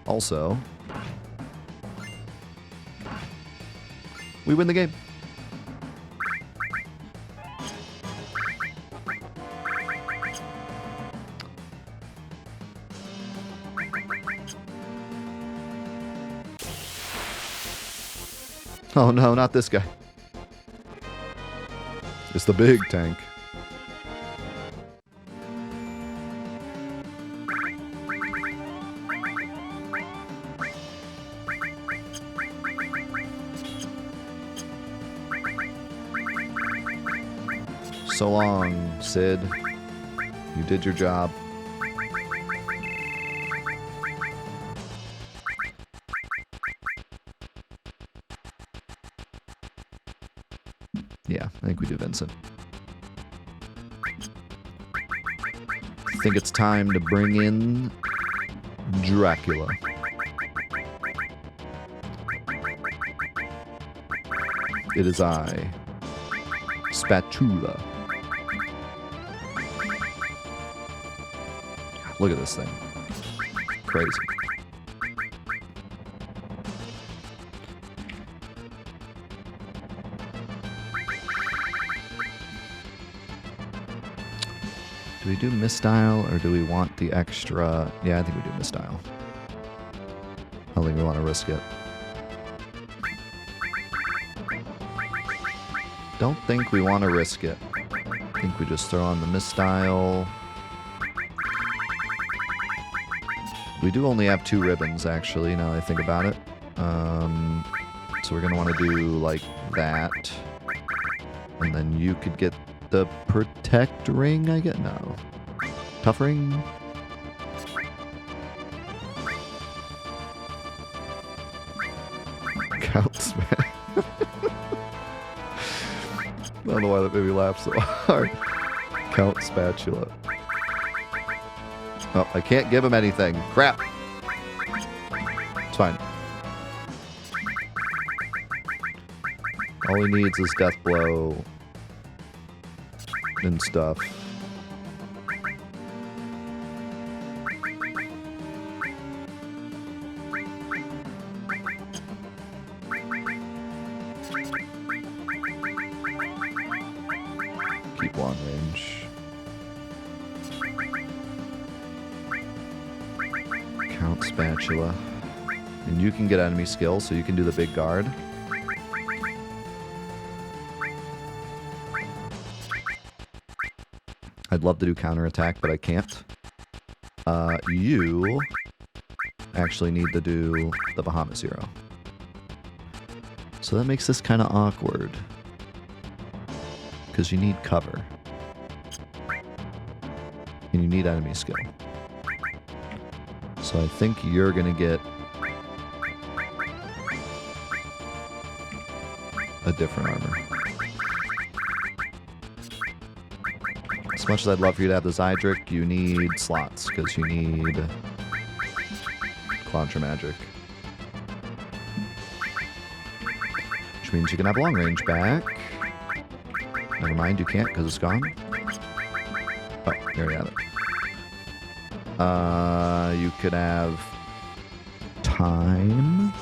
Also, we win the game. Oh no, not this guy. It's the big tank. So long, Sid. You did your job. Yeah, I think we do Vincent. I think it's time to bring in Dracula. It is I, Spatula. Look at this thing. Crazy. Do we do misstyle or do we want the extra? Yeah, I think we do misstyle. I don't think we want to risk it. Don't think we want to risk it. I think we just throw on the misstyle. We do only have 2 ribbons, actually, now that I think about it. So we're going to want to do like that. And then you could get the protect ring, I get? No. Tough ring? Count smash. I don't know why that made me laugh so hard. Count spatula. Oh, I can't give him anything. Crap. It's fine. All he needs is death blow and stuff. Keep long range. Count spatula. And you can get enemy skill, so you can do the big guard. I'd love to do counterattack, but I can't. You actually need to do the Bahamut Zero. So that makes this kind of awkward. Because you need cover. And you need enemy skill. So I think you're going to get a different armor. As much as I'd love for you to have the Zydric, you need slots, because you need Contra Magic. Which means you can have long range back. Never mind, you can't, because it's gone. Oh, there you have it. You could have time.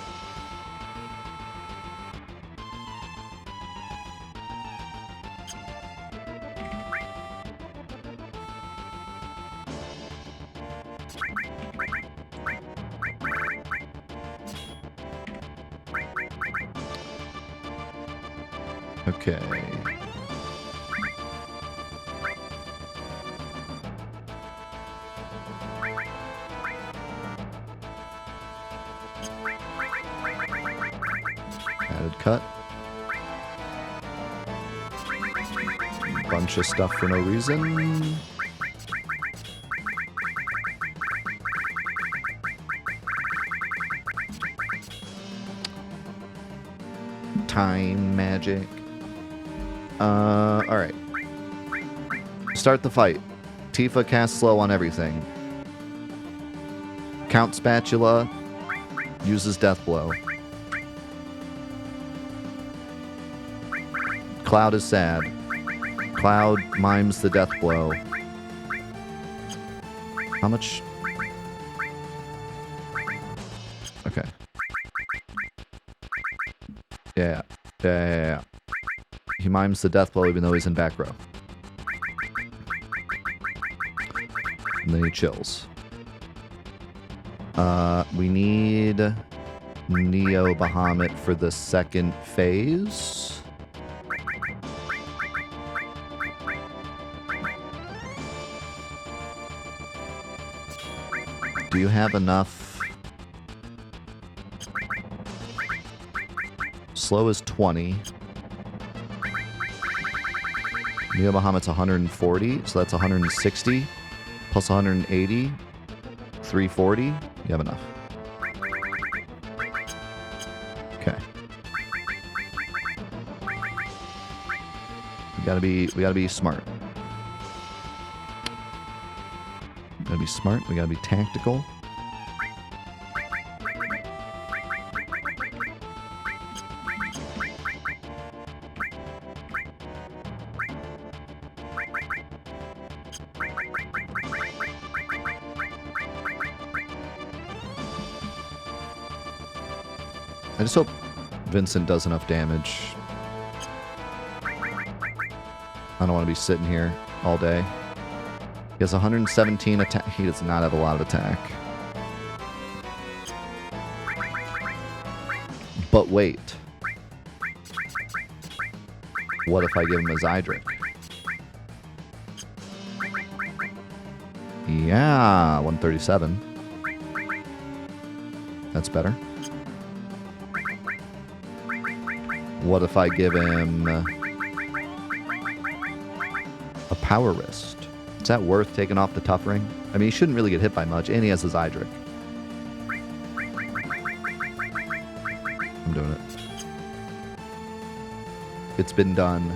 Okay. Added cut. Bunch of stuff for no reason. Time magic. Alright. Start the fight. Tifa casts slow on everything. Count Spatula uses Death Blow. Cloud is sad. Cloud mimes the Death Blow. How much? Yeah. Yeah. He mimes the death blow even though he's in back row. And then he chills. We need Neo Bahamut for the second phase. Do you have enough? Slow is 20. Neo Bahamut's 140, so that's 160. Plus 180. 340. You have enough. Okay. We gotta be smart. We gotta be smart. We gotta be tactical. I just hope Vincent does enough damage. I don't want to be sitting here all day. He has 117 attack. He does not have a lot of attack. But wait. What if I give him a Zydric? Yeah, 137. That's better. What if I give him a Power Wrist? Is that worth taking off the Tough Ring? I mean, he shouldn't really get hit by much, and he has his Zydric. I'm doing it. It's been done.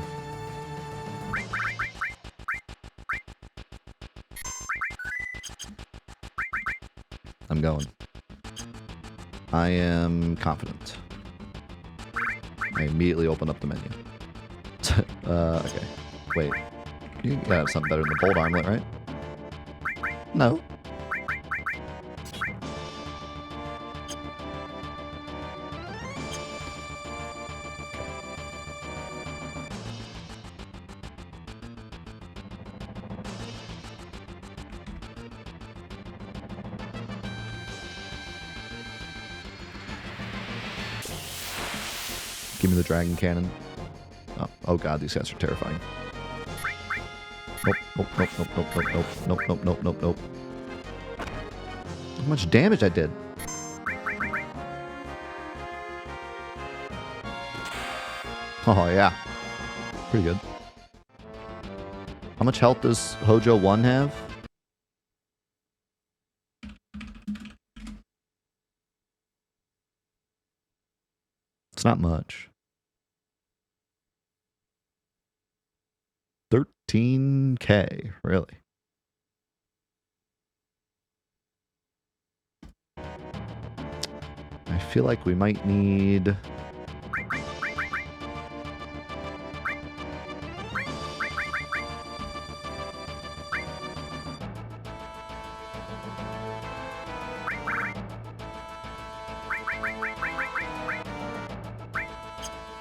I'm going. I am confident. I immediately open up the menu. Okay. Wait. You gotta have something better than the Bolt Armlet, right? No. Give me the Dragon Cannon. Oh god, these guys are terrifying. Nope, nope, nope, nope, nope, nope, nope, nope, nope, nope, nope, nope. How much damage I did. Oh yeah. Pretty good. How much health does Hojo 1 have? It's not much. 13K, really? I feel like we might need...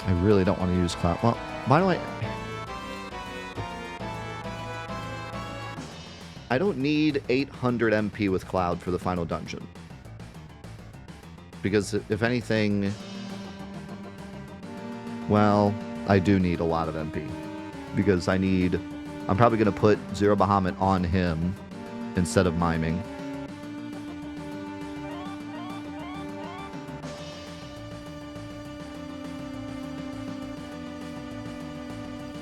I really don't want to use Cloud. Well, why do I don't need 800 MP with Cloud for the final dungeon. Because if anything... Well, I do need a lot of MP. Because I need... I'm probably going to put Zero Bahamut on him instead of miming.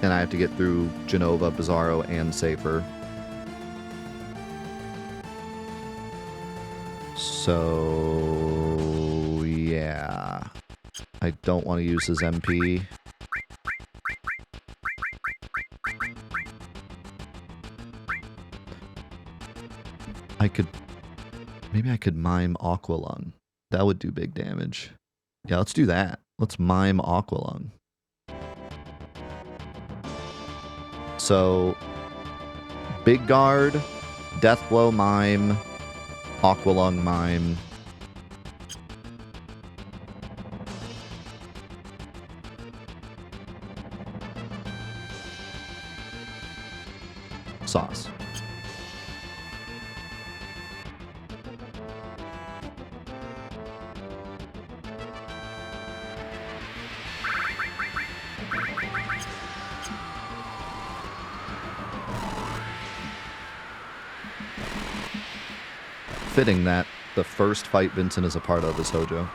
And I have to get through Genova, Bizarro, and Safer. So, yeah. I don't want to use his MP. Maybe I could mime Aqualung. That would do big damage. Yeah, let's do that. Let's mime Aqualung. So, Big Guard, Deathblow Mime, Aqualung Mime. sauce. Fitting that the first fight Vincent is a part of is Hojo.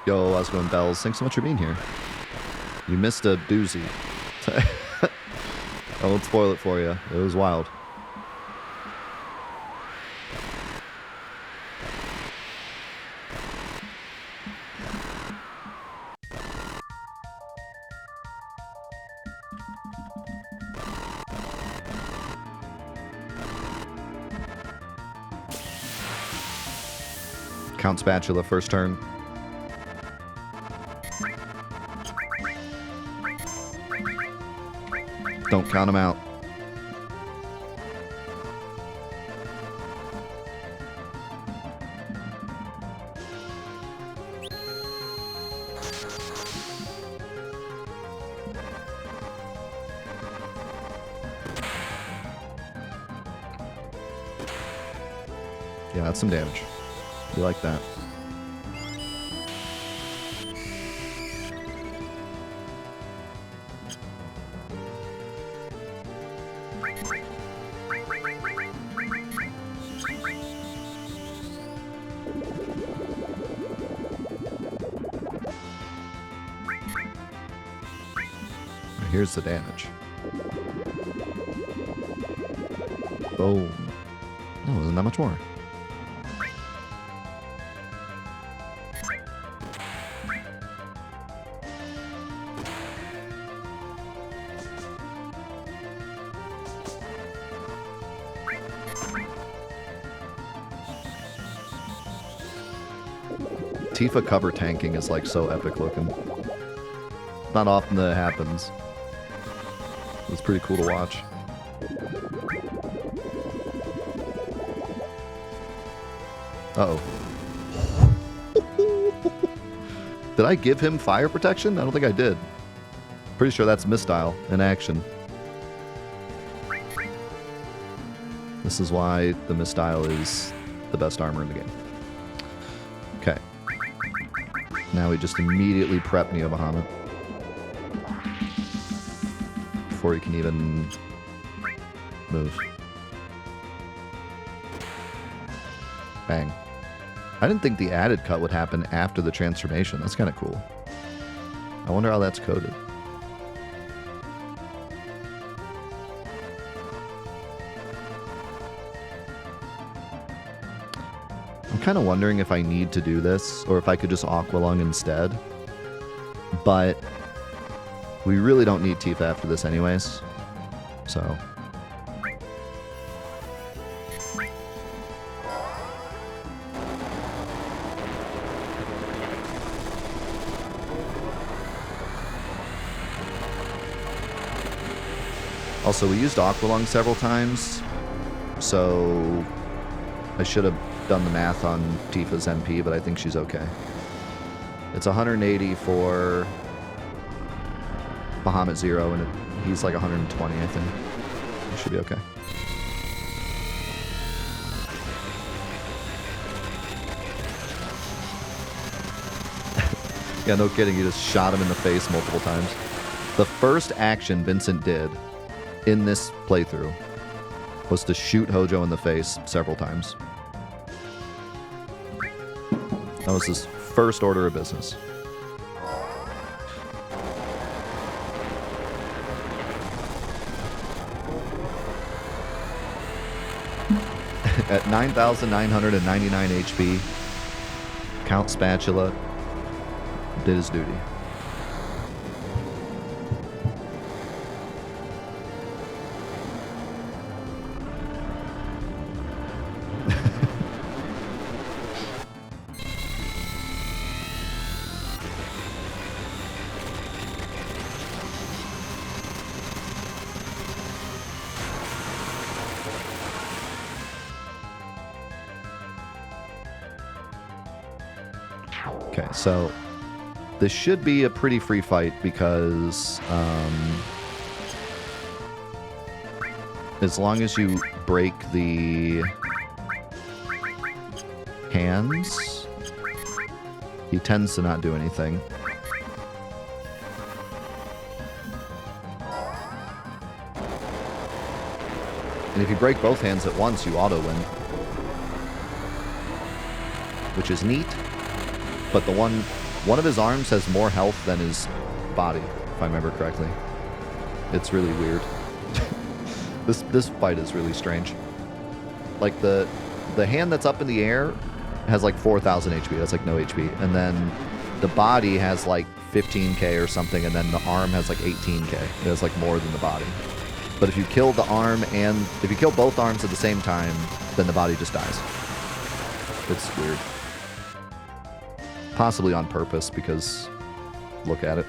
Yo, I was going Bells. Thanks so much for being here. You missed a doozy. I won't spoil it for you. It was wild. Count Spatula first turn. Don't count him out. Yeah, that's some damage. You like that. Here's the damage. Boom. Oh, wasn't that much more. Tifa cover tanking is like so epic looking. Not often that it happens. It's pretty cool to watch. Uh-oh. Did I give him fire protection? I don't think I did. Pretty sure that's Mistile in action. This is why the Mistile is the best armor in the game. Okay. Now we just immediately prep Neo Bahamut. Before he can even move. Bang. I didn't think the added cut would happen after the transformation. That's kind of cool. I wonder how that's coded. I'm kind of wondering if I need to do this or if I could just Aqualung instead. But we really don't need Tifa after this anyways. So... Also, we used Aqualung several times, so I should have done the math on Tifa's MP, but I think she's okay. It's 180 for Bahamut Zero, and he's like 120, I think. He should be okay. Yeah, no kidding, you just shot him in the face multiple times. The first action Vincent did in this playthrough was to shoot Hojo in the face several times. That was his first order of business. At 9,999 HP, Count Spatula did his duty. Okay, so this should be a pretty free fight because as long as you break the hands, he tends to not do anything. And if you break both hands at once, you auto-win. Which is neat. But the one of his arms has more health than his body, if I remember correctly. It's really weird. This fight is really strange. Like, the hand that's up in the air has like 4,000 HP. That's like no HP. And then the body has like 15k or something, and then the arm has like 18k. It has like more than the body. But if you kill the arm and if you kill both arms at the same time, then the body just dies. It's weird. Possibly on purpose, because look at it.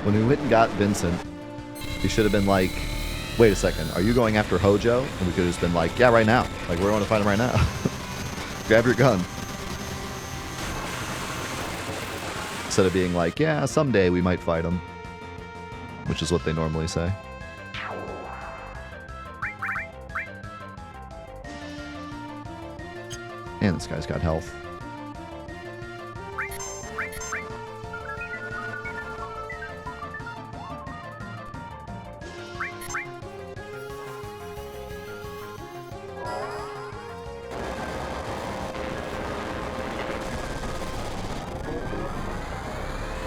When we went and got Vincent, he should have been like, wait a second, are you going after Hojo? And we could have just been like, yeah, right now. Like, we're going to fight him right now. Grab your gun. Instead of being like, yeah, someday we might fight him. Which is what they normally say. And this guy's got health.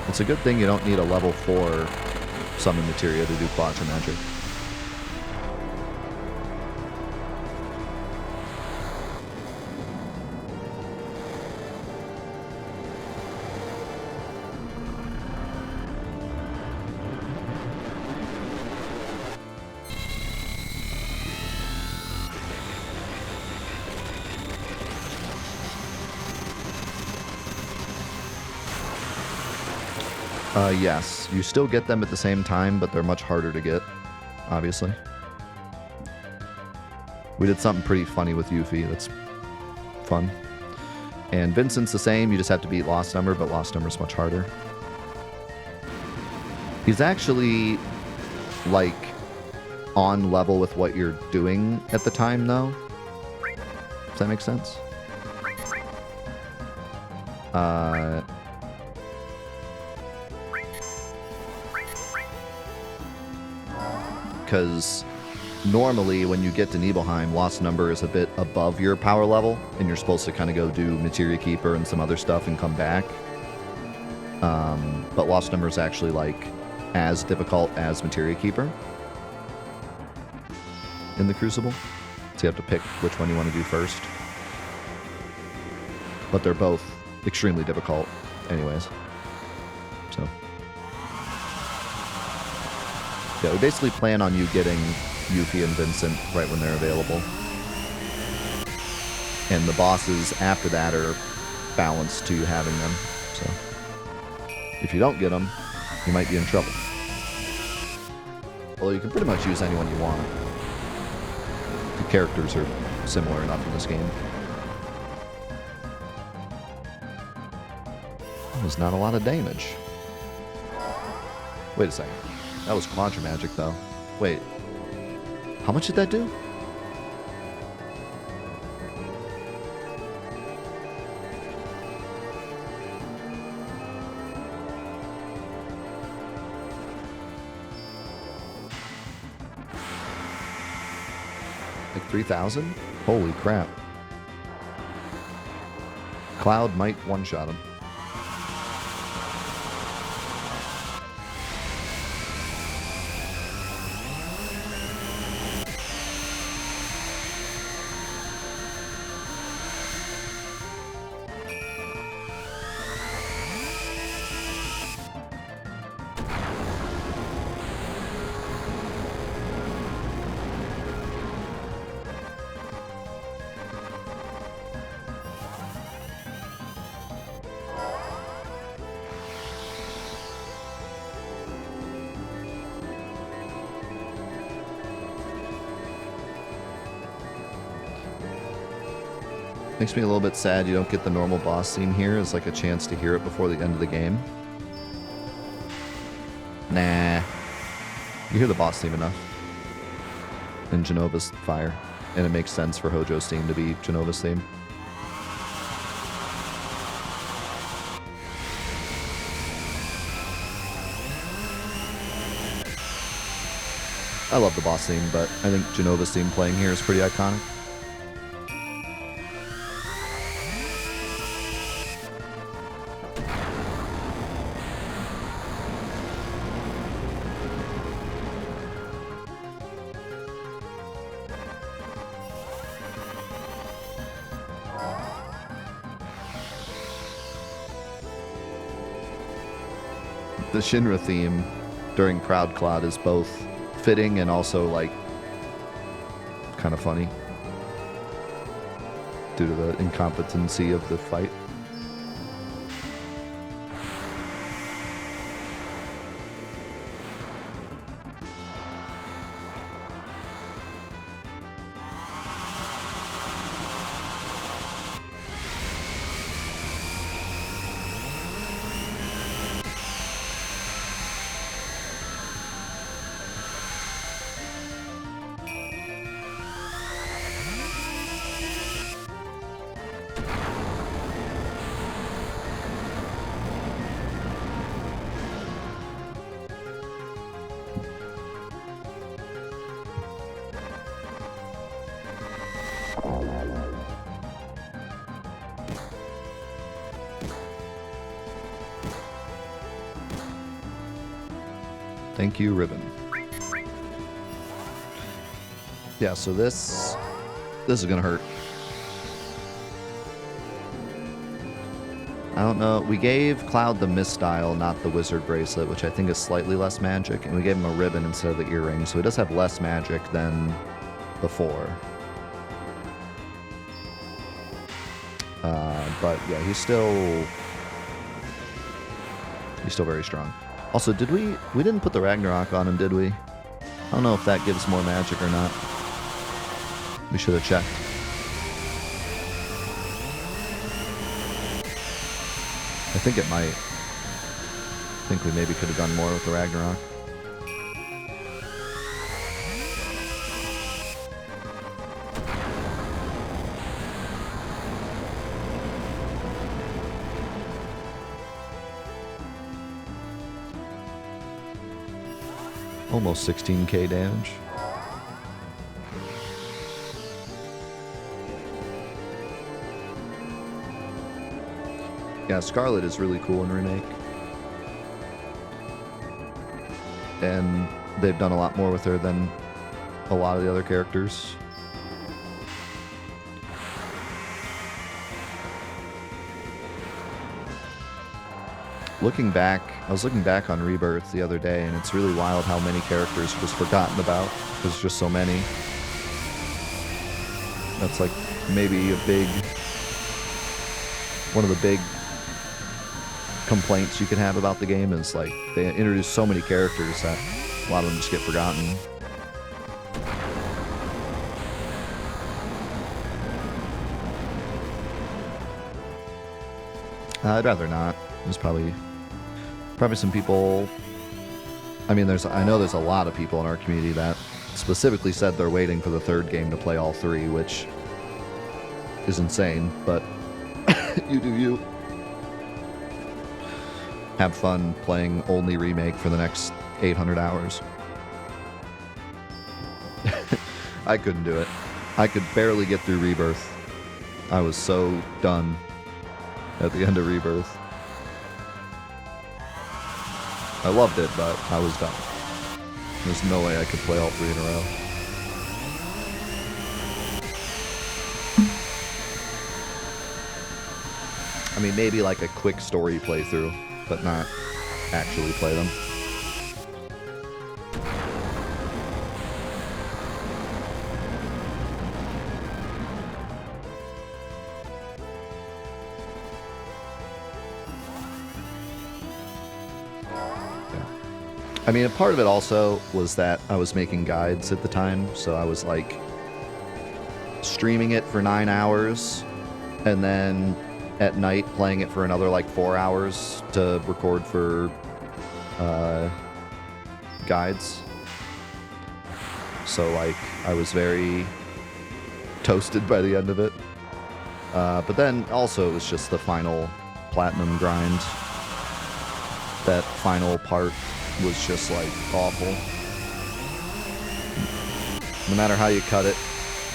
It's a good thing you don't need a level 4 summon materia to do Quadra Magic. Yes, you still get them at the same time, but they're much harder to get, obviously. We did something pretty funny with Yuffie that's fun. And Vincent's the same, you just have to beat Lost Number, but Lost Number's much harder. He's actually, like, on level with what you're doing at the time, though. Does that make sense? Because normally when you get to Nibelheim, Lost Number is a bit above your power level, and you're supposed to kind of go do Materia Keeper and some other stuff and come back. But Lost Number is actually like as difficult as Materia Keeper in the Crucible. So you have to pick which one you want to do first. But they're both extremely difficult anyways. So yeah, we basically plan on you getting Yuffie and Vincent right when they're available. And the bosses after that are balanced to you having them. So if you don't get them, you might be in trouble. Although you can pretty much use anyone you want. The characters are similar enough in this game. There's not a lot of damage. Wait a second. That was Quadra Magic, though. Wait. How much did that do? Like 3,000? Holy crap. Cloud might one-shot him. Makes me a little bit sad you don't get the normal boss theme here as like a chance to hear it before the end of the game. Nah. You hear the boss theme enough. In Genova's Fire. And it makes sense for Hojo's theme to be Genova's theme. I love the boss theme, but I think Genova's theme playing here is pretty iconic. The Shinra theme during Proud Cloud is both fitting and also like kind of funny due to the incompetency of the fight. Thank you, Ribbon. Yeah, so this is gonna hurt. I don't know. We gave Cloud the Mistile, not the Wizard Bracelet, which I think is slightly less magic, and we gave him a ribbon instead of the earring, so he does have less magic than before. But yeah, he's still very strong. Also, we didn't put the Ragnarok on him, did we? I don't know if that gives more magic or not. We should have checked. I think it might. I think we maybe could have done more with the Ragnarok. Almost 16k damage. Yeah, Scarlet is really cool in Remake. And they've done a lot more with her than a lot of the other characters. Looking back, I was looking back on Rebirth the other day, and it's really wild how many characters was forgotten about. There's just so many. That's like maybe one of the big complaints you can have about the game is like they introduce so many characters that a lot of them just get forgotten. I'd rather not. There's probably some people. I mean, I know there's a lot of people in our community that specifically said they're waiting for the third game to play all three, which is insane, but you do you. Have fun playing only Remake for the next 800 hours. I couldn't do it. I could barely get through Rebirth. I was so done at the end of Rebirth. I loved it, but I was done. There's no way I could play all three in a row. I mean, maybe like a quick story playthrough, but not actually play them. I mean, a part of it also was that I was making guides at the time, so I was like streaming it for 9 hours and then at night playing it for another like 4 hours to record for guides. So like I was very toasted by the end of it. But then also it was just the final platinum grind. That final part was just like awful. No matter how you cut it,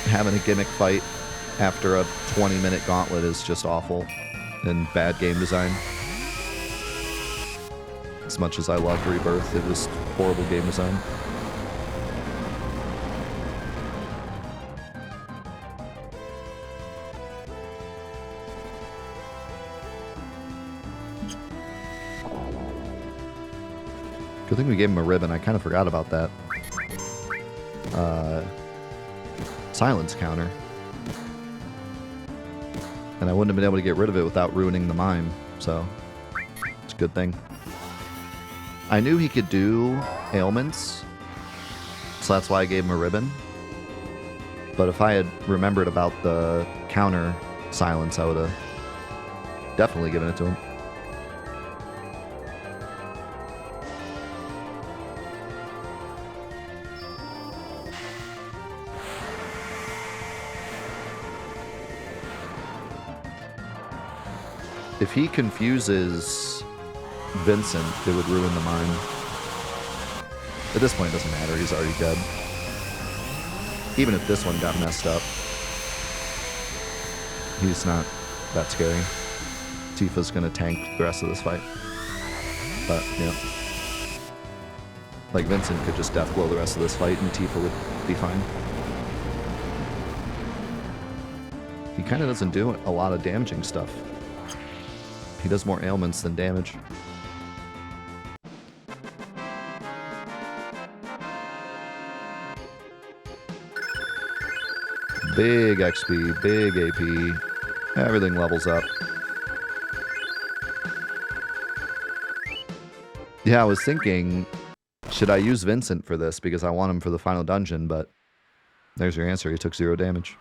having a gimmick fight after a 20-minute gauntlet is just awful and bad game design. As much as I love Rebirth, it was horrible game design. Good thing we gave him a ribbon. I kind of forgot about that. Silence counter. And I wouldn't have been able to get rid of it without ruining the mime, so it's a good thing. I knew he could do ailments, so that's why I gave him a ribbon. But if I had remembered about the counter silence, I would have definitely given it to him. If he confuses Vincent, it would ruin the mine. At this point, it doesn't matter. He's already dead. Even if this one got messed up, he's not that scary. Tifa's going to tank the rest of this fight. But, yeah. Like, Vincent could just death blow the rest of this fight, and Tifa would be fine. He kind of doesn't do a lot of damaging stuff. He does more ailments than damage. Big XP, big AP. Everything levels up. Yeah, I was thinking, should I use Vincent for this? Because I want him for the final dungeon, but there's your answer. He took 0 damage.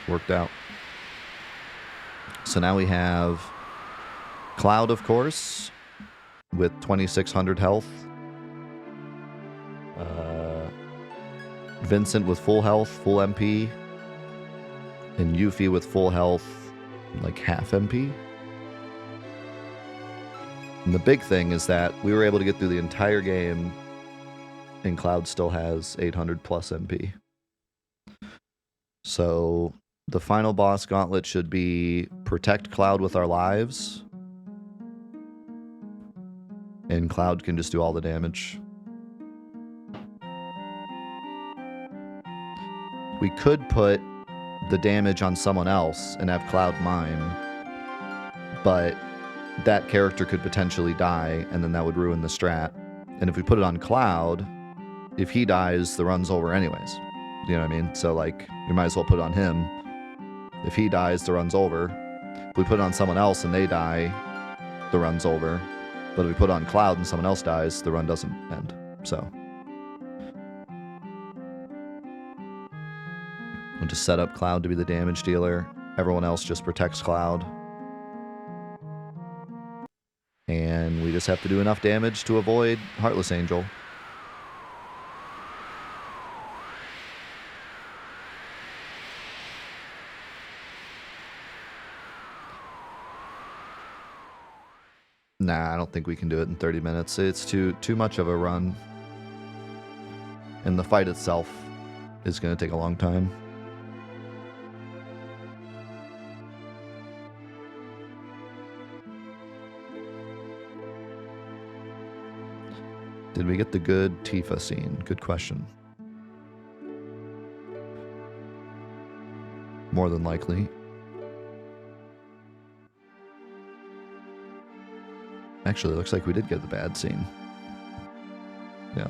Worked out. So now we have Cloud, of course, with 2600 health. Vincent with full health, full MP. And Yuffie with full health, like half MP. And the big thing is that we were able to get through the entire game, and Cloud still has 800 plus MP. So the final boss gauntlet should be protect Cloud with our lives. And Cloud can just do all the damage. We could put the damage on someone else and have Cloud mime. But that character could potentially die, and then that would ruin the strat. And if we put it on Cloud, if he dies, the run's over anyways. You know what I mean? So, like, we might as well put it on him. If he dies, the run's over. If we put it on someone else and they die, the run's over. But if we put it on Cloud and someone else dies, the run doesn't end. So we'll just set up Cloud to be the damage dealer. Everyone else just protects Cloud. And we just have to do enough damage to avoid Heartless Angel. Nah, I don't think we can do it in 30 minutes. It's too much of a run. And the fight itself is going to take a long time. Did we get the good Tifa scene? Good question. More than likely. Actually, it looks like we did get the bad scene. Yeah.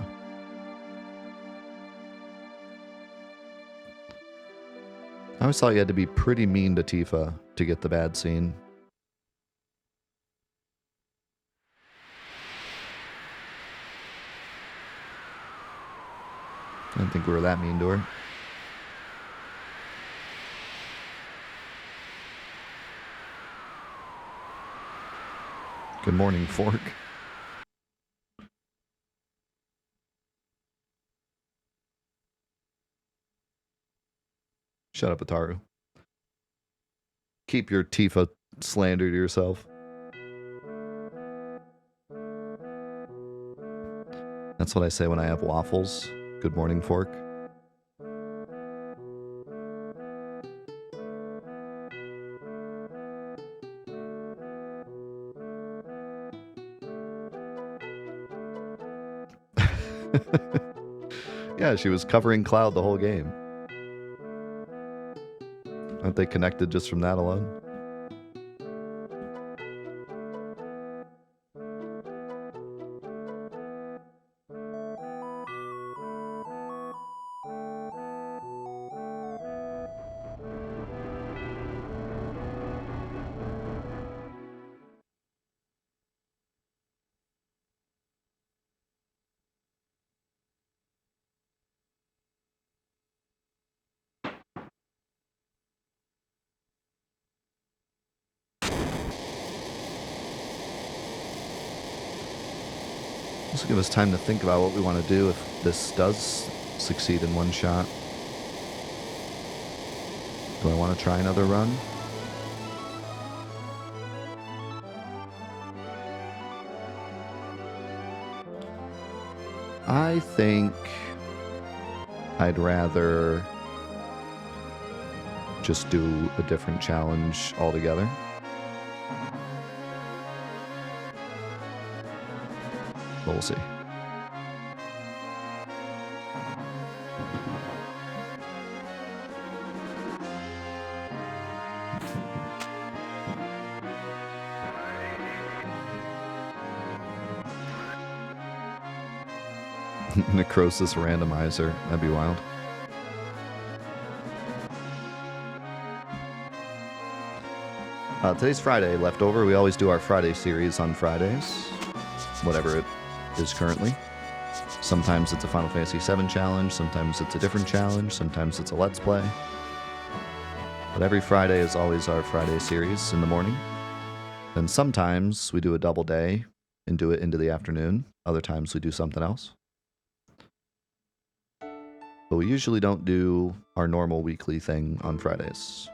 I always thought you had to be pretty mean to Tifa to get the bad scene. I didn't think we were that mean to her. Good morning, Fork. Shut up, Ataru. Keep your Tifa slander to yourself. That's what I say when I have waffles. Good morning, Fork. Yeah, she was covering Cloud the whole game. Aren't they connected just from that alone? This will give us time to think about what we want to do if this does succeed in one shot. Do I want to try another run? I think I'd rather just do a different challenge altogether. But we'll see. Necrosis randomizer. That'd be wild. Today's Friday, leftover. We always do our Friday series on Fridays, whatever it is currently. Sometimes it's a Final Fantasy VII challenge, sometimes it's a different challenge, sometimes it's a Let's Play. But every Friday is always our Friday series in the morning. And sometimes we do a double day and do it into the afternoon. Other times we do something else. But we usually don't do our normal weekly thing on Fridays.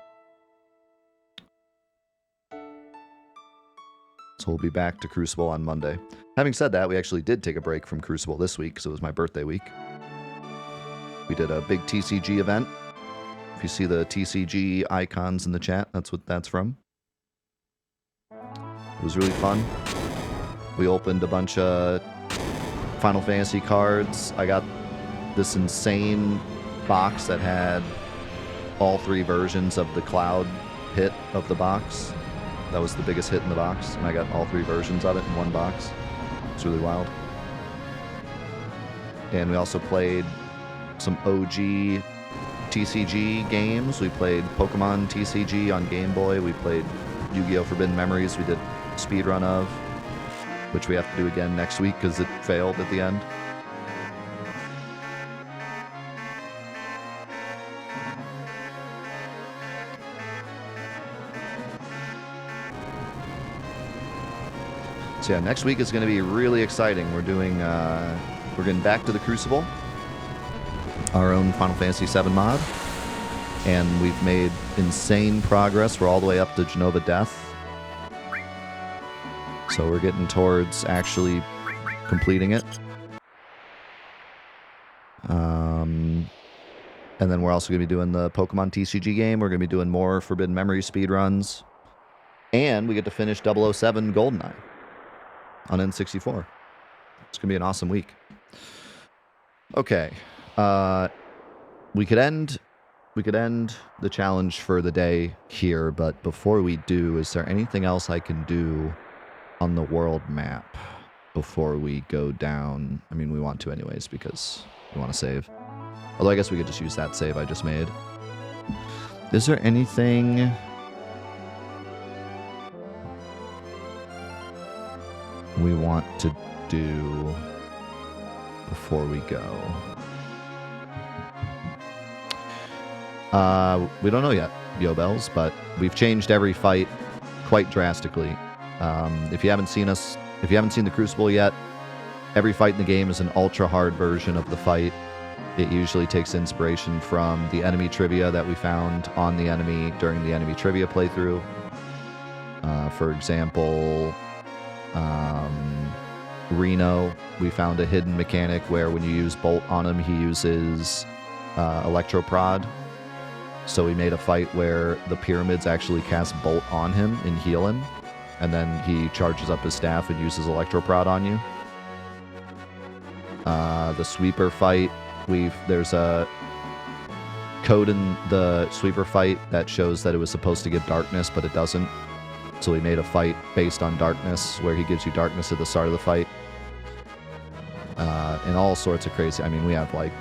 So we'll be back to Crucible on Monday. Having said that, we actually did take a break from Crucible this week because it was my birthday week. We did a big TCG event. If you see the TCG icons in the chat, that's what that's from. It was really fun. We opened a bunch of Final Fantasy cards. I got this insane box that had all 3 versions of the Cloud hit of the box. That was the biggest hit in the box, and I got all 3 versions of it in one box. It's really wild. And we also played some OG TCG games. We played Pokemon TCG on Game Boy. We played Yu-Gi-Oh! Forbidden Memories. We did a speedrun of, which we have to do again next week because it failed at the end. So yeah, next week is going to be really exciting. We're getting back to the Crucible, our own Final Fantasy VII mod, and we've made insane progress. We're all the way up to Genova Death. So we're getting towards actually completing it. And then we're also going to be doing the Pokemon TCG game. We're going to be doing more Forbidden Memory speedruns. And we get to finish 007 GoldenEye on N64. It's going to be an awesome week. Okay. We could end the challenge for the day here, but before we do, is there anything else I can do on the world map before we go down? I mean, we want to anyways because we want to save. Although I guess we could just use that save I just made. Is there anything we want to do before we go? We don't know yet, Yo Bells, but we've changed every fight quite drastically. If you haven't seen the Crucible yet, every fight in the game is an ultra hard version of the fight. It usually takes inspiration from the enemy trivia that we found on the enemy during the enemy trivia playthrough. For example, Reno, we found a hidden mechanic where when you use Bolt on him, he uses Electroprod. So we made a fight where the pyramids actually cast Bolt on him and heal him, and then he charges up his staff and uses Electroprod on you. The sweeper fight, there's a code in the sweeper fight that shows that it was supposed to give darkness, but it doesn't. So we made a fight based on darkness, where he gives you darkness at the start of the fight. And all sorts of crazy, I mean, we have like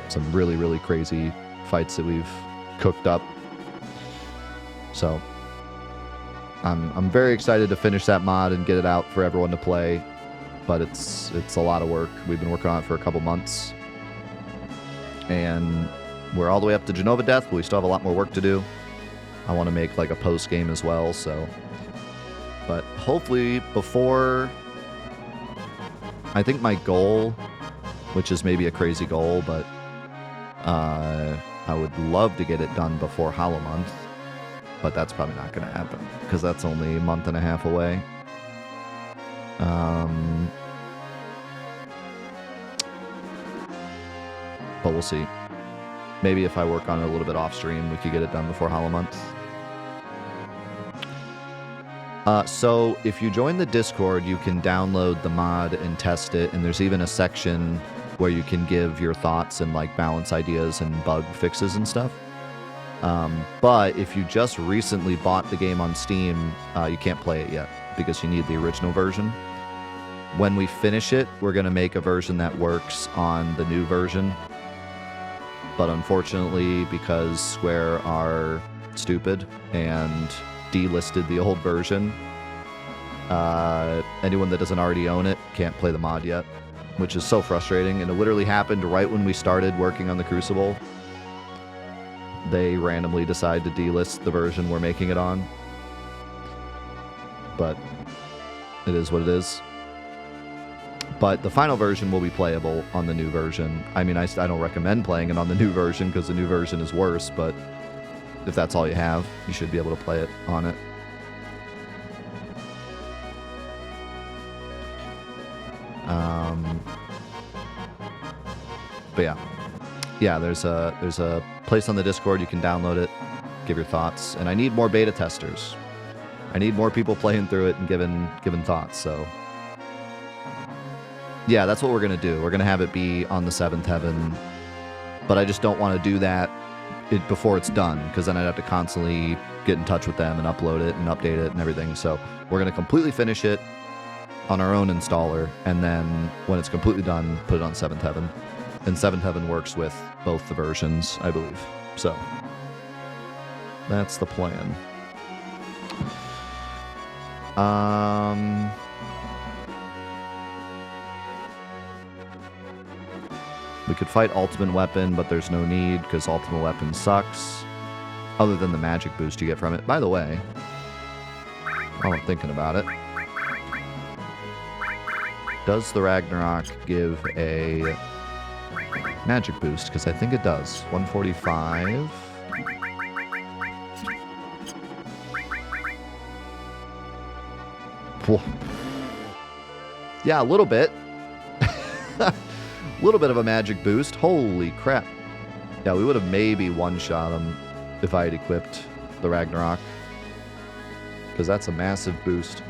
some really, really crazy fights that we've cooked up. So I'm very excited to finish that mod and get it out for everyone to play. But it's a lot of work. We've been working on it for a couple months. And we're all the way up to Genova Death, but we still have a lot more work to do. I want to make like a post game as well, so. But hopefully before, I think my goal, which is maybe a crazy goal, but I would love to get it done before Hollow Month. But that's probably not going to happen, because that's only a month and a half away. But we'll see. Maybe if I work on it a little bit off stream, we could get it done before Hollow Month. So if you join the Discord, you can download the mod and test it, and there's even a section where you can give your thoughts and like balance ideas and bug fixes and stuff. But if you just recently bought the game on Steam, you can't play it yet because you need the original version. When we finish it, we're going to make a version that works on the new version. But unfortunately, because Square are stupid and delisted the old version, anyone that doesn't already own it can't play the mod yet, which is so frustrating. And it literally happened right when we started working on the Crucible. They randomly decide to delist the version we're making it on. But it is what it is. But the final version will be playable on the new version. I mean, I don't recommend playing it on the new version because the new version is worse, but if that's all you have, you should be able to play it on it. But yeah, there's a place on the Discord you can download it, give your thoughts, and I need more beta testers. I need more people playing through it and giving thoughts. So yeah, that's what we're gonna do. We're gonna have it be on the 7th Heaven, but I just don't want to do that before it's done, because then I'd have to constantly get in touch with them and upload it and update it and everything. So we're gonna completely finish it on our own installer, and then when it's completely done, put it on 7th Heaven. And 7th Heaven works with both the versions, I believe. So that's the plan. We could fight Ultimate Weapon, but there's no need because Ultimate Weapon sucks. Other than the magic boost you get from it. By the way, while I'm thinking about it, does the Ragnarok give a magic boost? Because I think it does. 145. Whoa. Yeah, a little bit. A little bit of a magic boost. Holy crap. Yeah, we would have maybe one-shot him if I had equipped the Ragnarok. Because that's a massive boost.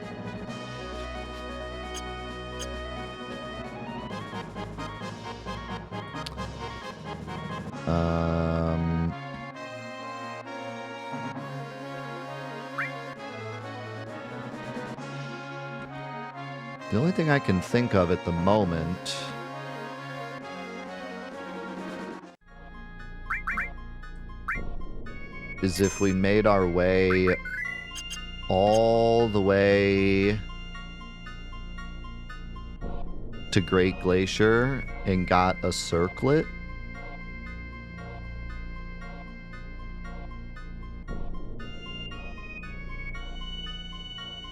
The only thing I can think of at the moment is if we made our way all the way to Great Glacier and got a circlet.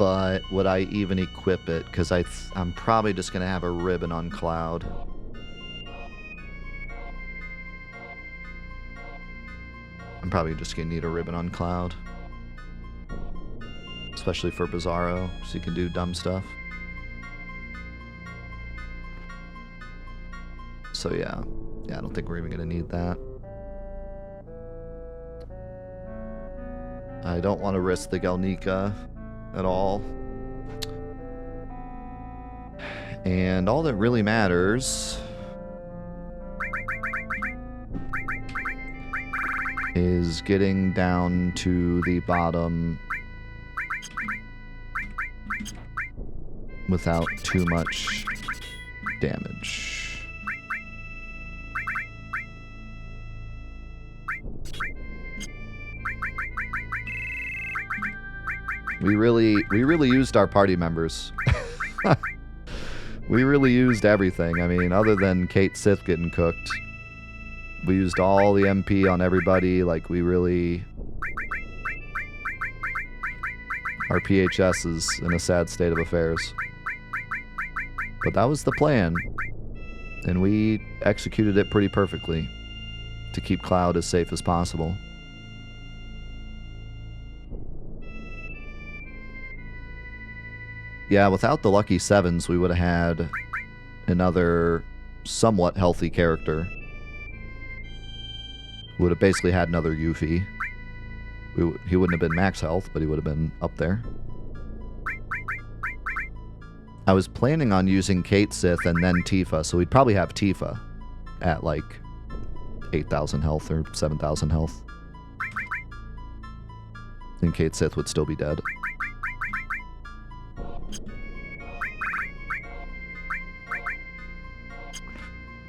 But would I even equip it? Because I'm probably just going to have a ribbon on Cloud. I'm probably just going to need a ribbon on Cloud. Especially for Bizarro, so you can do dumb stuff. So yeah. Yeah, I don't think we're even going to need that. I don't want to risk the Galnica at all. And all that really matters is getting down to the bottom without too much damage. We really used our party members. We really used everything. I mean, other than Kate Sith getting cooked, we used all the MP on everybody. Like, we really... Our PHS is in a sad state of affairs. But that was the plan. And we executed it pretty perfectly to keep Cloud as safe as possible. Yeah, without the Lucky Sevens, we would have had another somewhat healthy character. We would have basically had another Yuffie. He wouldn't have been max health, but he would have been up there. I was planning on using Kate Sith and then Tifa, so we'd probably have Tifa at like 8,000 health or 7,000 health. And Kate Sith would still be dead.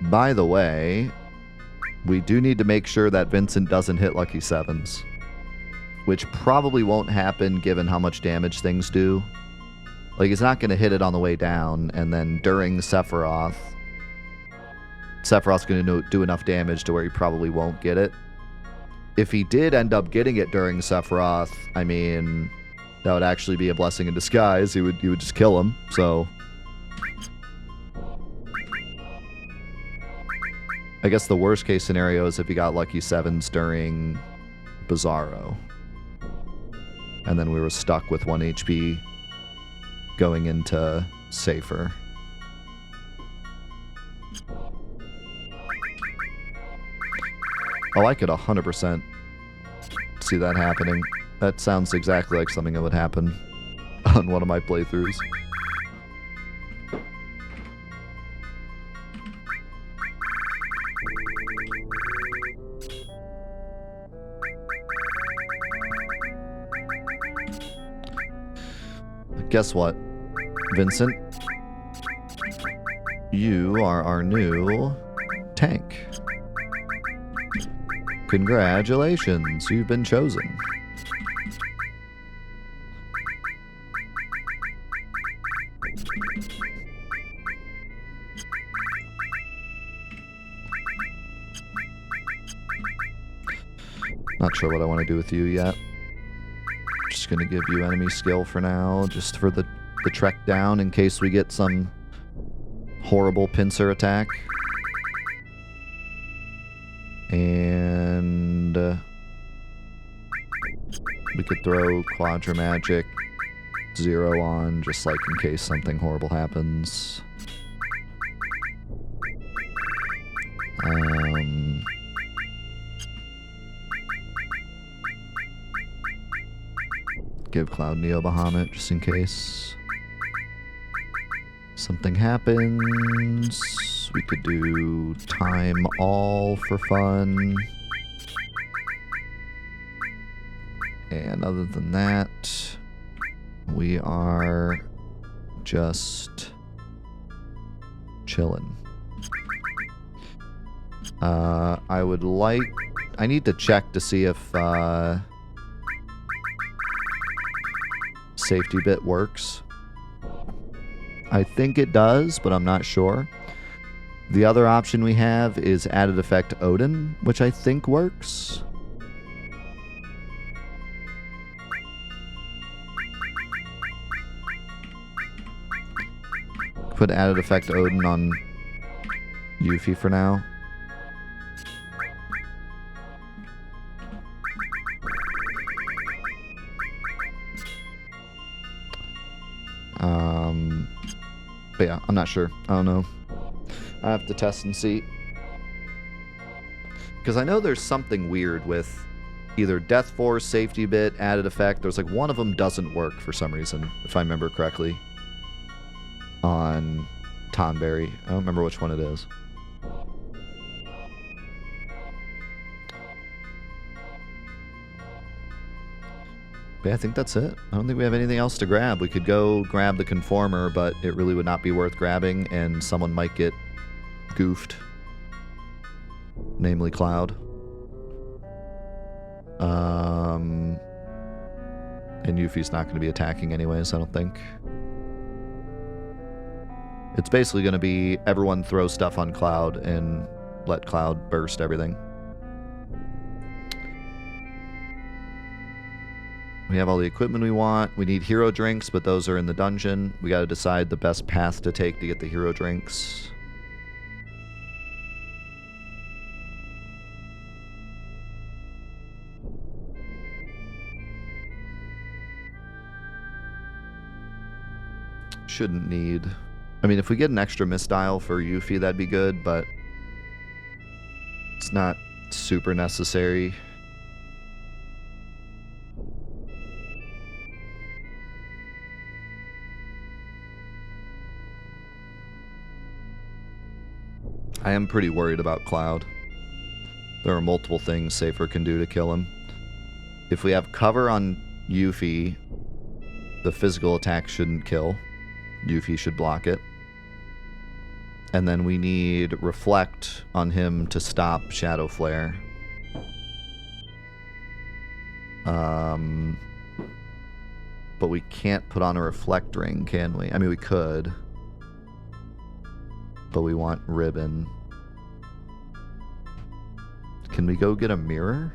By the way, we do need to make sure that Vincent doesn't hit Lucky Sevens, which probably won't happen given how much damage things do. Like, he's not going to hit it on the way down, and then during Sephiroth's going to do enough damage to where he probably won't get it. If he did end up getting it during Sephiroth, I mean, that would actually be a blessing in disguise. He would just kill him, so... I guess the worst case scenario is if he got Lucky Sevens during Bizarro. And then we were stuck with 1 HP going into Safer. Oh, I could 100% see that happening. That sounds exactly like something that would happen on one of my playthroughs. Guess what, Vincent? You are our new tank. Congratulations, you've been chosen. Not sure what I want to do with you yet. Just gonna give you enemy skill for now, just for the trek down in case we get some horrible pincer attack. And we could throw Quadra Magic 0 on, just like in case something horrible happens. Give Cloud Neo Bahamut just in case something happens. We could do Time All for fun. And other than that, we are just chilling. I need to check to see if safety bit works. I think it does, but I'm not sure. The other option we have is added effect Odin, which I think works. put added effect Odin on Yuffie for now. But yeah, I'm not sure. I don't know. I have to test and see. Because I know there's something weird with either Death Force, Safety Bit, Added Effect. There's like one of them doesn't work for some reason, if I remember correctly, on Tonberry. I don't remember which one it is. But yeah, I think that's it. I don't think we have anything else to grab. We could go grab the Conformer, but it really would not be worth grabbing, and someone might get goofed. Namely Cloud. And Yuffie's not going to be attacking anyways, I don't think. It's basically going to be everyone throw stuff on Cloud and let Cloud burst everything. We have all the equipment we want. We need hero drinks, but those are in the dungeon. We got to decide the best path to take to get the hero drinks. Shouldn't need... I mean, if we get an extra misdial for Yuffie, that'd be good, but it's not super necessary. I am pretty worried about Cloud. There are multiple things Safer can do to kill him. If we have cover on Yuffie, the physical attack shouldn't kill. Yuffie should block it. And then we need Reflect on him to stop Shadow Flare. But we can't put on a Reflect ring, can we? I mean, we could. But we want Ribbon. Can we go get a mirror?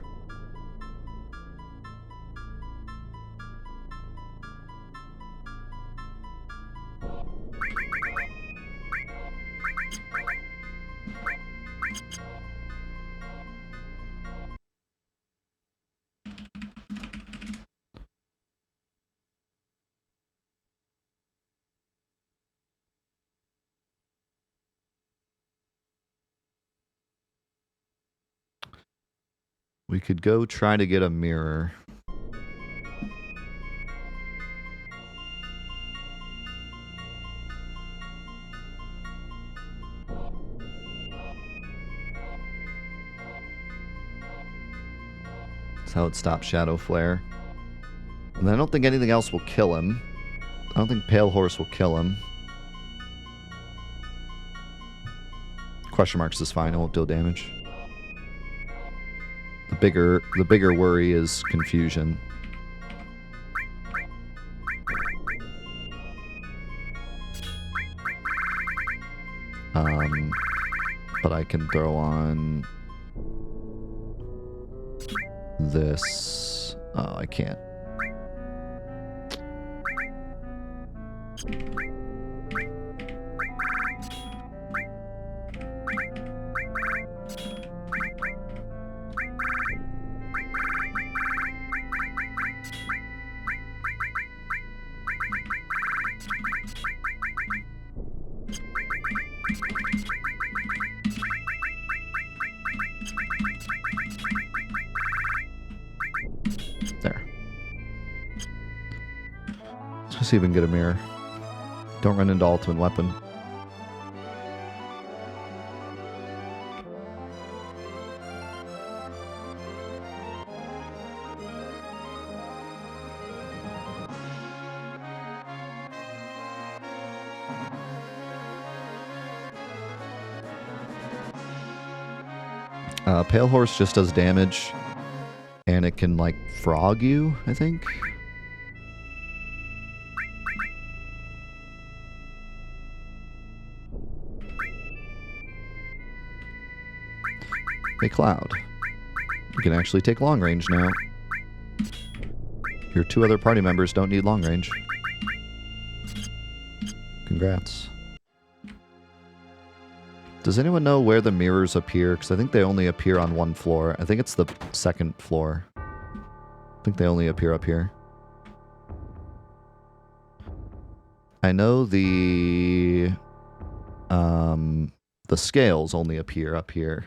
We could go try to get a mirror. That's how it stops Shadow Flare. And I don't think anything else will kill him. I don't think Pale Horse will kill him. Question marks is fine, it won't deal damage. The bigger worry is confusion. But I can throw on this. Oh, I can't. Let's see if we can get a mirror. Don't run into ultimate weapon. Pale Horse just does damage, and it can, like, frog you, I think. Hey, Cloud. You can actually take long range now. Your two other party members don't need long range. Congrats. Does anyone know where the mirrors appear? Because I think they only appear on one floor. I think it's the second floor. I think they only appear up here. I know the scales only appear up here.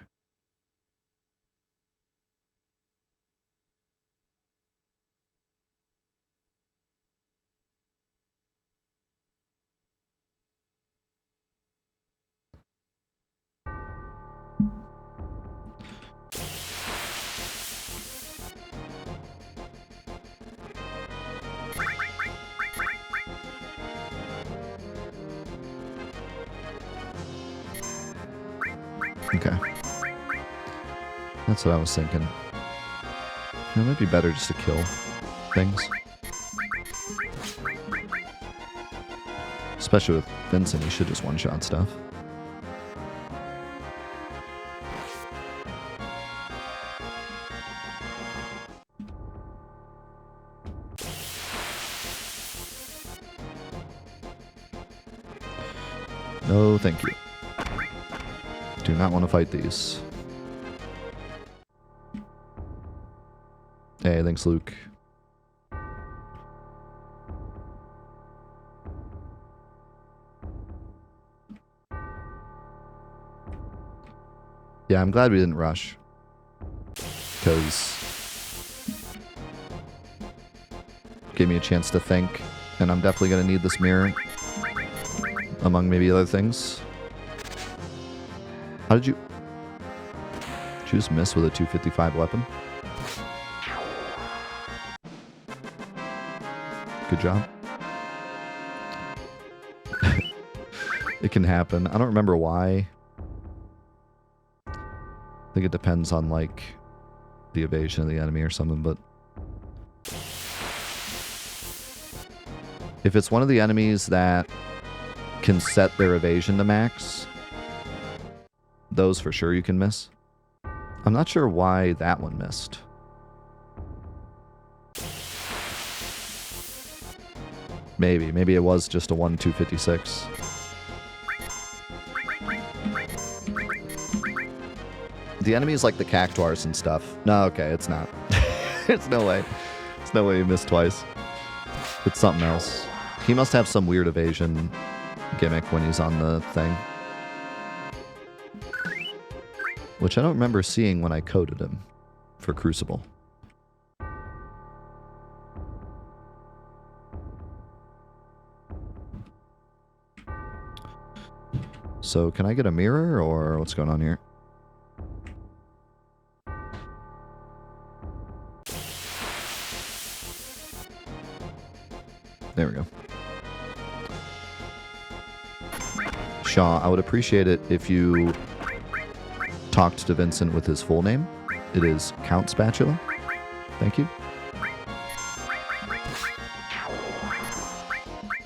Okay. That's what I was thinking. It might be better just to kill things. Especially with Vincent, he should just one-shot stuff. No, thank you. Do not want to fight these. Hey, thanks, Luke. Yeah, I'm glad we didn't rush. Because it gave me a chance to think, and I'm definitely going to need this mirror. Among maybe other things. How did you... Did you just miss with a 255 weapon? Good job. It can happen. I don't remember why. I think it depends on, like, the evasion of the enemy or something, but... If it's one of the enemies that can set their evasion to max, those for sure you can miss. I'm not sure why that one missed. Maybe it was just a 1-256. The enemies like the cactuars and stuff. No, okay, it's not. There's no way. There's no way he missed twice. It's something else. He must have some weird evasion gimmick when he's on the thing. Which I don't remember seeing when I coded him for Crucible. So, can I get a mirror, or what's going on here? There we go. Shaw, I would appreciate it if you talked to Vincent with his full name. It is Count Spatula. Thank you.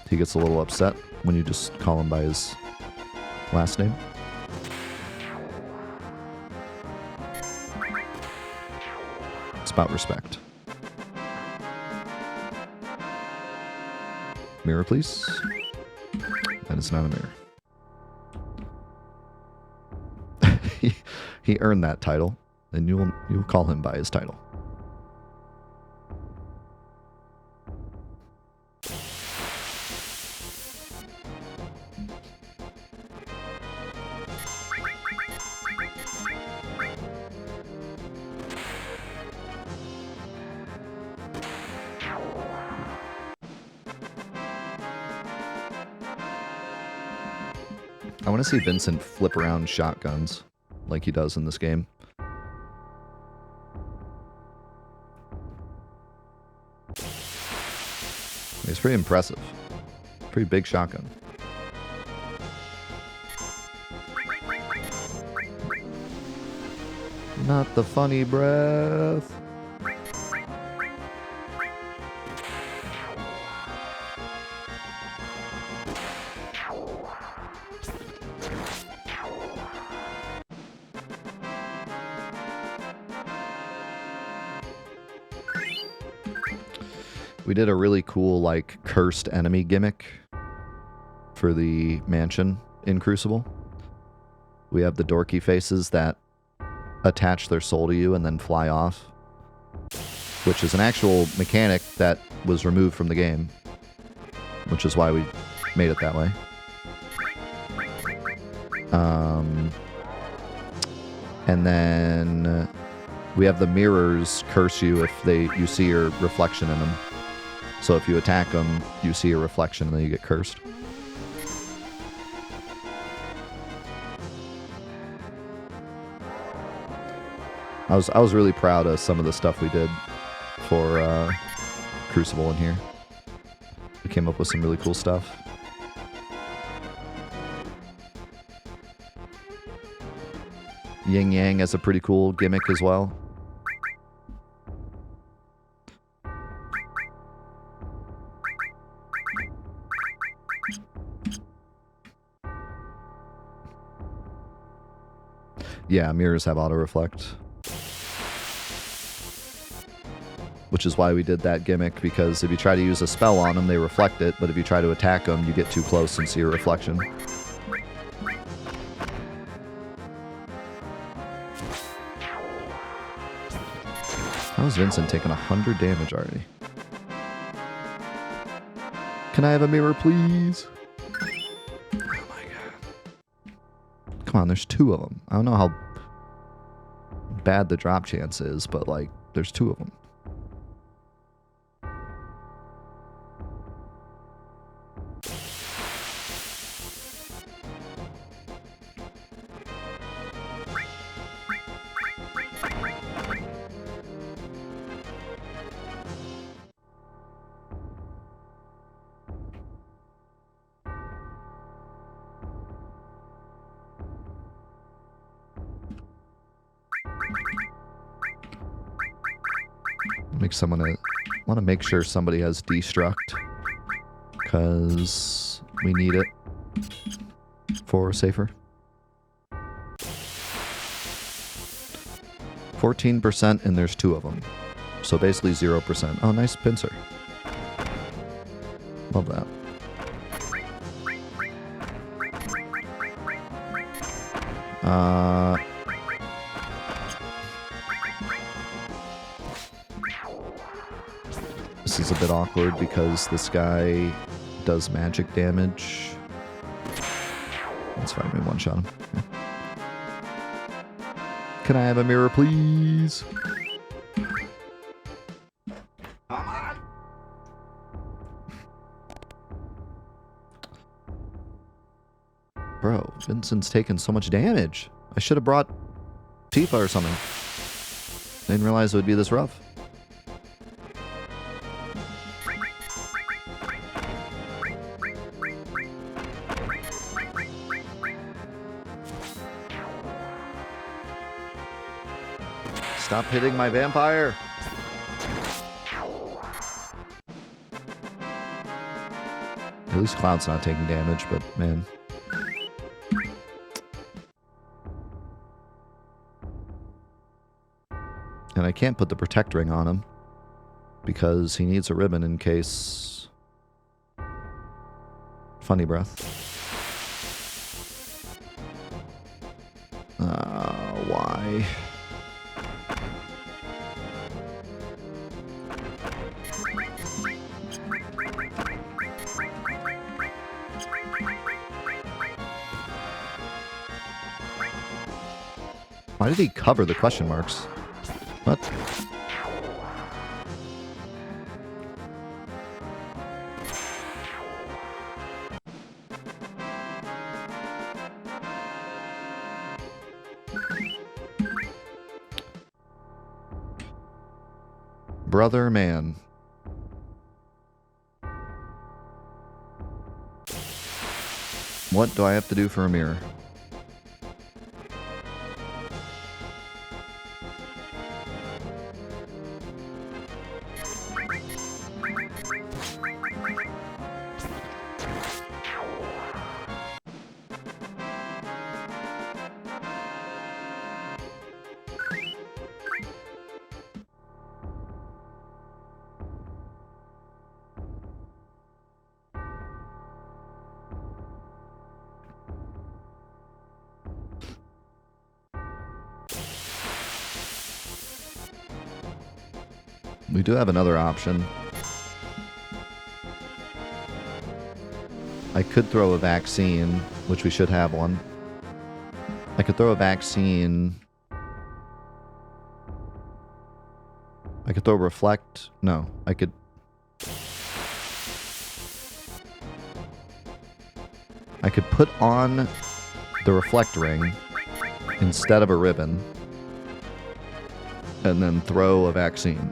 He gets a little upset when you just call him by his last name. It's about respect. Mirror, please. That is not a mirror. He earned that title, and you'll call him by his title. I want to see Vincent flip around shotguns like he does in this game. It's pretty impressive. Pretty big shotgun. Not the funny breath. We did a really cool, like, cursed enemy gimmick for the mansion in Crucible, we have the dorky faces that attach their soul to you and then fly off, which is an actual mechanic that was removed from the game, which is why we made it that way. And then we have the mirrors curse you if you see your reflection in them. So if you attack them, you see a reflection and then you get cursed. I was really proud of some of the stuff we did for Crucible in here. We came up with some really cool stuff. Yin Yang has a pretty cool gimmick as well. Yeah, mirrors have auto-reflect. Which is why we did that gimmick, because if you try to use a spell on them, they reflect it, but if you try to attack them, you get too close and see a reflection. How's Vincent taking 100 damage already? Can I have a mirror, please? Oh my god. Come on, there's 2 of them. I don't know how bad the drop chance is, but like, there's 2 of them. Want to make sure somebody has destruct, because we need it for safer. 14% and there's 2 of them, so basically 0%. Oh, nice pincer. Love that. This is a bit awkward because this guy does magic damage. That's fine, we one-shot him. Okay. Can I have a mirror, please? Come on! Bro, Vincent's taking so much damage. I should have brought Tifa or something. Didn't realize it would be this rough. Stop hitting my vampire! At least Cloud's not taking damage, but man. And I can't put the Protect Ring on him because he needs a ribbon in case... Funny breath. Why? Why did he cover the question marks? What? Brother man. What do I have to do for a mirror? We do have another option. I could throw a vaccine, which we should have one. I could throw a vaccine. I could throw reflect. No, I could. I could put on the reflect ring instead of a ribbon and then throw a vaccine.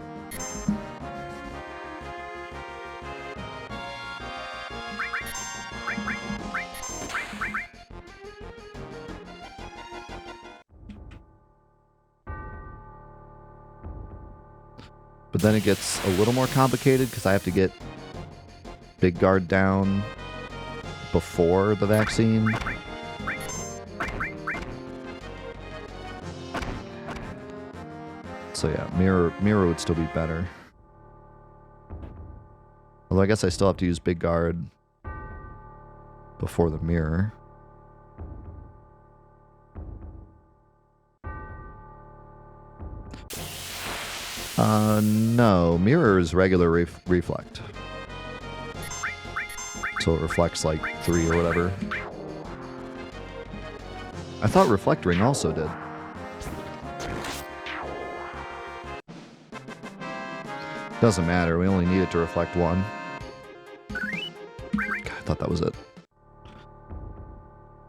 But then it gets a little more complicated because I have to get Big Guard down before the vaccine. So yeah, mirror would still be better. Although I guess I still have to use Big Guard before the mirror. No. Mirror is regular reflect. So it reflects like 3 or whatever. I thought reflect ring also did. Doesn't matter. We only need it to reflect 1. God, I thought that was it.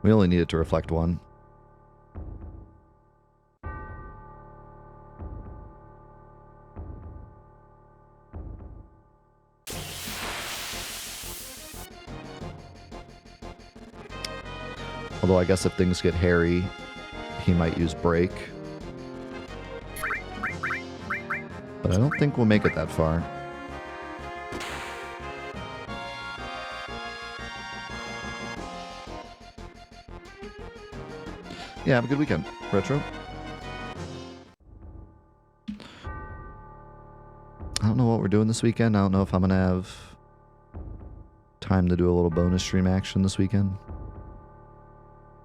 We only need it to reflect 1. Although I guess if things get hairy, he might use break. But I don't think we'll make it that far. Yeah, have a good weekend, Retro. I don't know what we're doing this weekend. I don't know if I'm going to have time to do a little bonus stream action this weekend.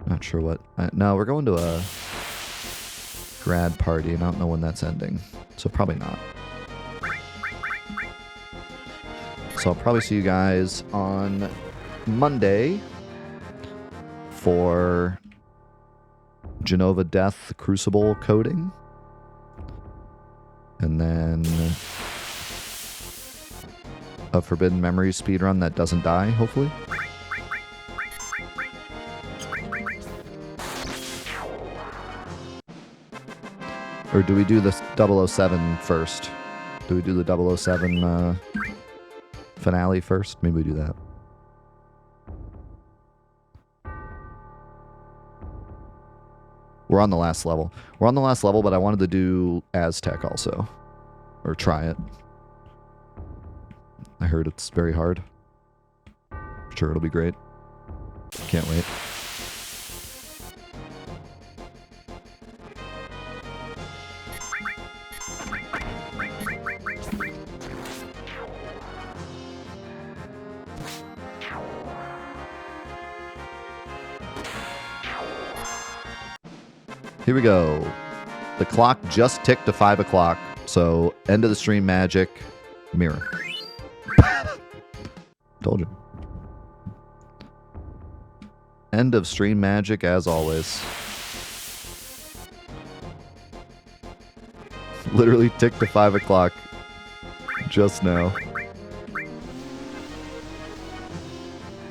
Not sure what. No, we're going to a grad party, and I don't know when that's ending. So probably not. So I'll probably see you guys on Monday for Genova Death Crucible coding. And then a Forbidden Memories speedrun that doesn't die, hopefully. Or do we do the 007 first? Do we do the 007 finale first? Maybe we do that. We're on the last level. We're on the last level, but I wanted to do Aztec also. Or try it. I heard it's very hard. I'm sure it'll be great. Can't wait. Here we go. The clock just ticked to 5 o'clock. So, end of the stream magic. Mirror. Told you. End of stream magic as always. Literally ticked to 5 o'clock. Just now.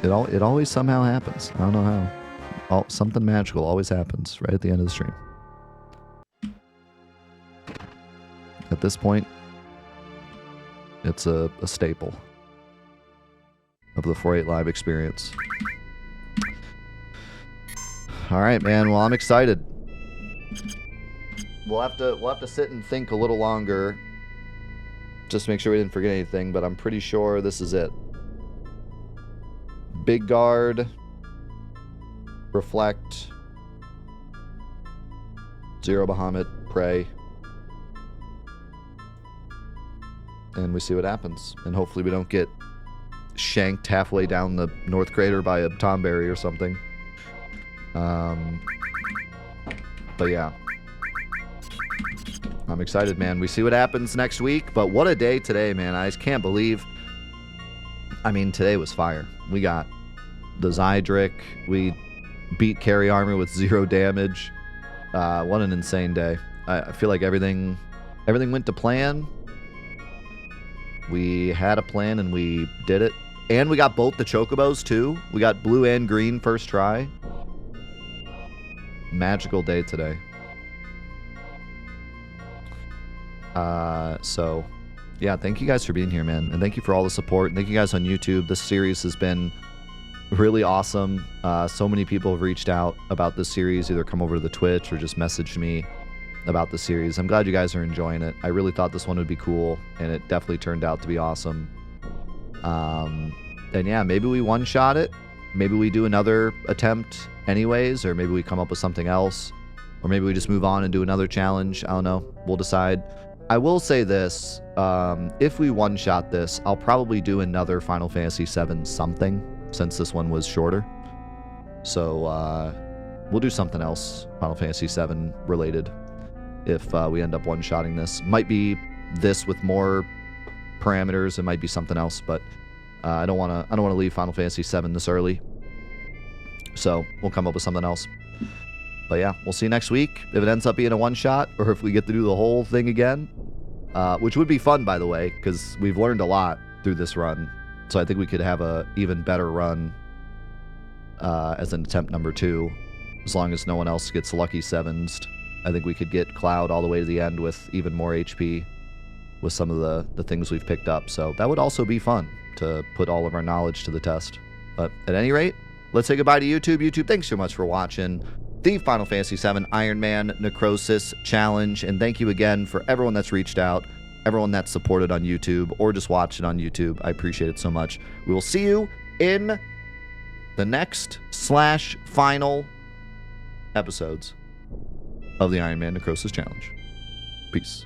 It always somehow happens. I don't know how. Something magical always happens right at the end of the stream. At this point, it's a staple of the 4-8 live experience. All right, man. Well, I'm excited. We'll have to sit and think a little longer, just to make sure we didn't forget anything. But I'm pretty sure this is it. Big Guard, Reflect, Zero Bahamut, Pray. And we see what happens. And hopefully we don't get shanked halfway down the North Crater by a Tomberry or something. But yeah. I'm excited, man. We see what happens next week, but what a day today, man. I just can't believe. I mean, today was fire. We got the Zydric. We beat Carry Armor with 0 damage. What an insane day. I feel like everything went to plan. We had a plan and we did it. And we got both the Chocobos, too. We got blue and green first try. Magical day today. So, yeah, thank you guys for being here, man. And thank you for all the support. And thank you guys on YouTube. This series has been really awesome. So many people have reached out about this series, either come over to the Twitch or just messaged me about the series. I'm glad you guys are enjoying it. I really thought this one would be cool, and it definitely turned out to be awesome. And yeah, maybe we one-shot it. Maybe we do another attempt anyways, or maybe we come up with something else. Or maybe we just move on and do another challenge. I don't know. We'll decide. I will say this. If we one-shot this, I'll probably do another Final Fantasy VII something, since this one was shorter. So, we'll do something else Final Fantasy VII related if we end up one-shotting this. Might be this with more parameters. It might be something else, but I don't want to leave Final Fantasy VII this early. So we'll come up with something else. But yeah, we'll see you next week. If it ends up being a one-shot, or if we get to do the whole thing again, which would be fun, by the way, because we've learned a lot through this run. So I think we could have a even better run as an attempt number 2, as long as no one else gets lucky 7s. I think we could get Cloud all the way to the end with even more HP with some of the things we've picked up. So that would also be fun to put all of our knowledge to the test. But at any rate, let's say goodbye to YouTube. YouTube, thanks so much for watching the Final Fantasy VII Ironman Necrosis Challenge. And thank you again for everyone that's reached out, everyone that's supported on YouTube or just watched it on YouTube. I appreciate it so much. We will see you in the next / final episodes of the Ironman Necrosis Challenge. Peace.